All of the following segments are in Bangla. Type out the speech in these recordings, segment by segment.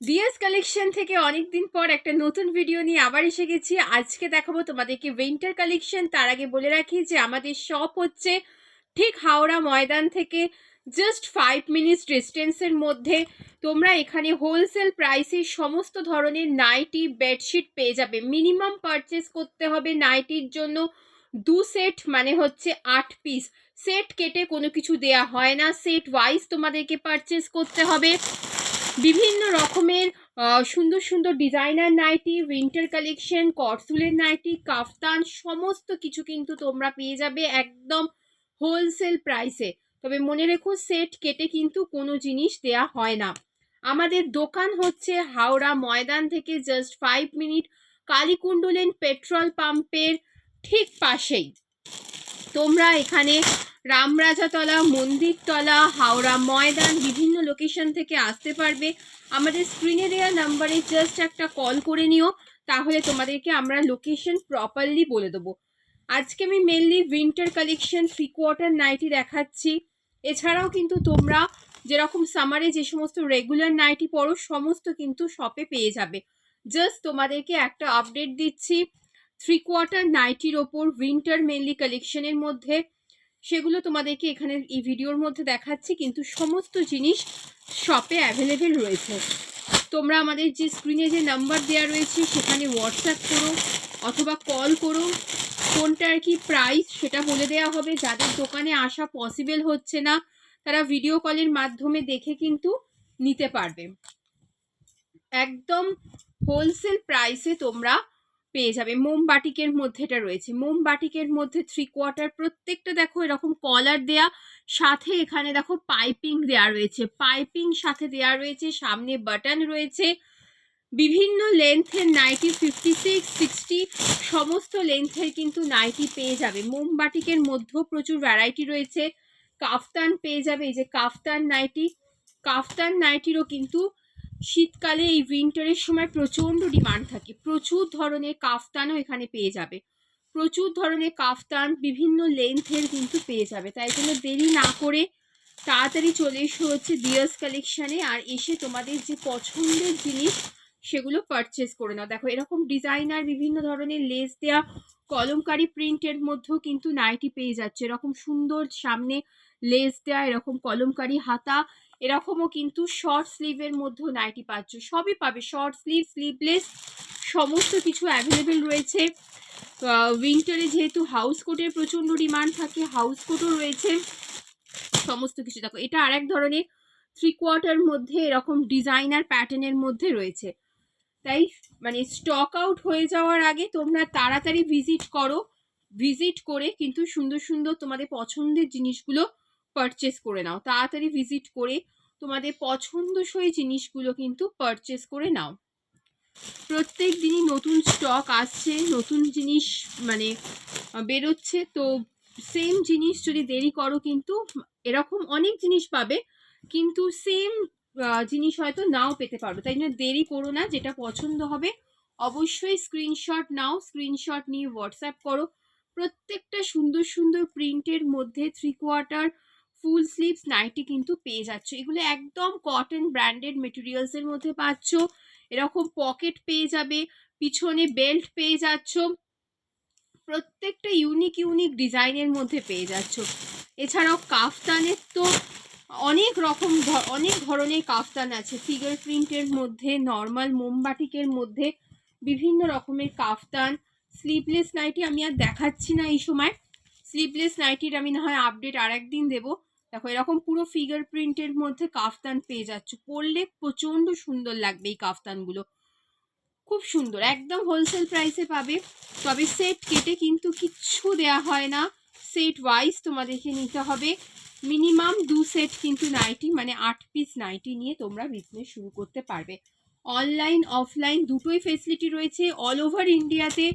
ডিএস কালেকশন থেকে অনেকদিন পর একটা নতুন ভিডিও নিয়ে আবার এসে গেছি। আজকে দেখাবো তোমাদেরকে উইন্টার কালেকশন। তার আগে বলে রাখি যে আমাদের শপ হচ্ছে ঠিক হাওড়া ময়দান থেকে জাস্ট 5 মিনিটস ডিস্টেন্সের মধ্যে। তোমরা এখানে হোলসেল প্রাইসে সমস্ত ধরনের নাইটি বেডশিট পেয়ে যাবে। মিনিমাম পারচেস করতে হবে নাইটির জন্য 2 সেট, মানে হচ্ছে 8 পিস। সেট কেটে কোনো কিছু দেয়া হয় না, সেট ওয়াইজ তোমাদেরকে পারচেস করতে হবে। বিভিন্ন রকমের সুন্দর সুন্দর ডিজাইনার নাইটি, উইন্টার কালেকশন, করসুলের নাইটি, কাফতান, সমস্ত কিছু কিন্তু তোমরা পেয়ে যাবে একদম হোলসেল প্রাইসে। তবে মনে রেখো, সেট কেটে কিন্তু কোনো জিনিস দেয়া হয় না। আমাদের দোকান হচ্ছে হাওড়া ময়দান থেকে জাস্ট 5 মিনিট, কালীকুণ্ডলেন পেট্রোল পাম্পের ঠিক পাশেই। তোমরা এখানে রামরাজাতলা, মন্দিরতলা, হাওড়া ময়দান বিভিন্ন লোকেশন থেকে আসতে পারবে। আমাদের স্ক্রিনে দেওয়া নাম্বারে জাস্ট একটা কল করে নিও, তাহলে তোমাদেরকে আমরা লোকেশন প্রপারলি বলে দেবো। আজকে আমি মেনলি উইন্টার কালেকশন 3/4 নাইটি দেখাচ্ছি। এছাড়াও কিন্তু তোমরা যেরকম সামারে যে সমস্ত রেগুলার নাইটি পরো সমস্ত কিন্তু শপে পেয়ে যাবে। জাস্ট তোমাদেরকে একটা আপডেট দিচ্ছি 3/4 নাইটির ওপর উইন্টার মেনলি কালেকশনের মধ্যে। সেগুলো তোমাদেরকে এখানে এই ভিডিওর মধ্যে দেখাচ্ছি, কিন্তু সমস্ত জিনিস শপে অ্যাভেলেবেল রয়েছে। তোমরা আমাদের যে স্ক্রিনে যে নাম্বার দেওয়া রয়েছে সেখানে হোয়াটসঅ্যাপ করো অথবা কল করো। কোনটার কি প্রাইস সেটা বলে দেওয়া হবে। যাদের দোকানে আসা পসিবল হচ্ছে না তারা ভিডিও কলের মাধ্যমে দেখে কিন্তু নিতে পারবে। একদম হোলসেল প্রাইসে তোমরা পেয়ে যাবে। মোমবাটিকের মধ্যে এটা রয়েছে, মোমবাটিকের মধ্যে 3/4। প্রত্যেকটা দেখো এরকম কলার দেয়া, সাথে এখানে দেখো পাইপিং দেয়া রয়েছে, পাইপিং সাথে দেয়া রয়েছে, সামনে বাটন রয়েছে। বিভিন্ন লেন্থের নাইটি 56, 60 সমস্ত লেন্থের কিন্তু নাইটি পেয়ে যাবে। মোমবাটিকের মধ্যেও প্রচুর ভ্যারাইটি রয়েছে। কাফতান পেয়ে যাবে, এই যে কাফতান নাইটি, কাফতান নাইটিরও কিন্তু শীতকালে এই উইন্টারের সময় প্রচন্ড ডিমান্ড থাকে। প্রচুর ধরনের কাফতানও এখানে পেয়ে যাবে, প্রচুর ধরনের কাফতান বিভিন্ন লেন্থের কিন্তু পেয়ে যাবে। তাই জন্য দেরি না করে তাড়াতাড়ি চলে এসো হচ্ছে ডিয়ার্স কালেকশনে, আর এসে তোমাদের যে পছন্দের জিনিস সেগুলো পারচেস করে নাও। দেখো এরকম ডিজাইনার বিভিন্ন ধরনের লেস দেয়া কলমকারি প্রিন্টের মধ্যেও কিন্তু নাইটি পেয়ে যাচ্ছে। এরকম সুন্দর সামনে লেস দেয়া, এরকম কলমকারি হাতা, এরকমও কিন্তু শর্ট স্লিভের মধ্যেও নাইটি পাচ্ছ। সবই পাবে, শর্ট স্লিভ, স্লিভলেস সমস্ত কিছু অ্যাভেলেবেল রয়েছে। উইন্টারে যেহেতু হাউস কোটের প্রচন্ড ডিমান্ড থাকে, হাউস কোটও রয়েছে সমস্ত কিছু। দেখো এটা আরেক ধরনের 3/4 মধ্যে এরকম ডিজাইনার প্যাটার্নের মধ্যে রয়েছে। তাই মানে স্টক আউট হয়ে যাওয়ার আগে তোমরা তাড়াতাড়ি ভিজিট করো, ভিজিট করে কিন্তু সুন্দর সুন্দর তোমাদের পছন্দের জিনিসগুলো পারচেস করে নাও। তাড়াতাড়ি ভিজিট করে তোমাদের পছন্দসই জিনিসগুলো কিন্তু পারচেস করে নাও। প্রত্যেক দিনই নতুন স্টক আসছে, নতুন জিনিস মানে বেরোচ্ছে। তো সেম জিনিস যদি দেরি করো কিন্তু এরকম অনেক জিনিস পাবে, কিন্তু সেম জিনিস হয়তো নাও পেতে পারো। তাই জন্য দেরি করো না, যেটা পছন্দ হবে অবশ্যই স্ক্রিনশট নাও, স্ক্রিনশট নিয়ে হোয়াটসঅ্যাপ করো। প্রত্যেকটা সুন্দর সুন্দর প্রিন্টের মধ্যে 3/4 ফুল স্লিভস নাইটি কিন্তু পেয়ে যাচ্ছ। এগুলো একদম কটন ব্র্যান্ডেড মেটেরিয়ালসের মধ্যে পাচ্ছ। এরকম পকেট পেয়ে যাবে, পিছনে বেল্ট পেয়ে যাচ্ছ, প্রত্যেকটা ইউনিক ইউনিক ডিজাইনের মধ্যে পেয়ে যাচ্ছ। এছাড়াও কাফতানের তো অনেক রকম অনেক ধরনের কাফতান আছে, ফিগার প্রিন্টের মধ্যে, নর্মাল মোমবাটিকের মধ্যে বিভিন্ন রকমের কাফতান। স্লিভলেস নাইটি আমি আর দেখাচ্ছি না এই সময়, স্লিভলেস নাইটির আমি না হয় আপডেট আর একদিন দেবো। দেখো এরকম পুরো ফিগার প্রিন্টের মধ্যে কাফতান পেয়ে যাচ্ছ, পরলে প্রচন্ড সুন্দর লাগবে এই কাফতানগুলো, খুব সুন্দর, একদম হোলসেল প্রাইসে পাবে। তবে সেট কেটে কিন্তু কিচ্ছু দেয়া হয় না, সেট ওয়াইজ তোমাদেরকে নিতে হবে। মিনিমাম 2 সেট কিন্তু নাইটি, মানে 8 পিস নাইটি নিয়ে তোমরা বিজনেস শুরু করতে পারবে। অনলাইন অফলাইন দুটোই ফেসিলিটি রয়েছে। অল ওভার ইন্ডিয়াতে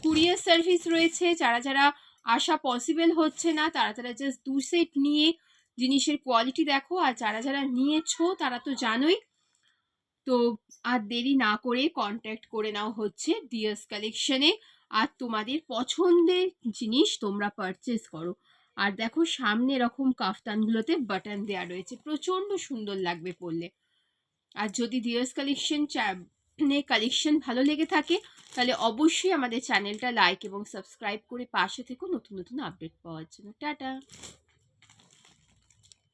কুরিয়ার সার্ভিস রয়েছে। যারা যারা আসা পসিবল হচ্ছে না তারা তারা জাস্ট 2 সেট নিয়ে জিনিসের কোয়ালিটি দেখো, আর যারা যারা নিয়েছো তারা তো জানোই। তো আর দেরি না করে কন্ট্যাক্ট করে নাও হচ্ছে ডিয়ার্স কালেকশনে, আর তোমাদের পছন্দের জিনিস তোমরা পারচেস করো। আর দেখো সামনে এরকম কাফতানগুলোতে বাটন দেওয়া রয়েছে, প্রচন্ড সুন্দর লাগবে পরলে। আর যদি ডিয়ার্স কালেকশন কালেকশন ভালো লেগে থাকে তাহলে অবশ্যই আমাদের চ্যানেলটা লাইক এবং সাবস্ক্রাইব করে পাশে থেকো নতুন নতুন আপডেট পাওয়ার জন্য। টাটা।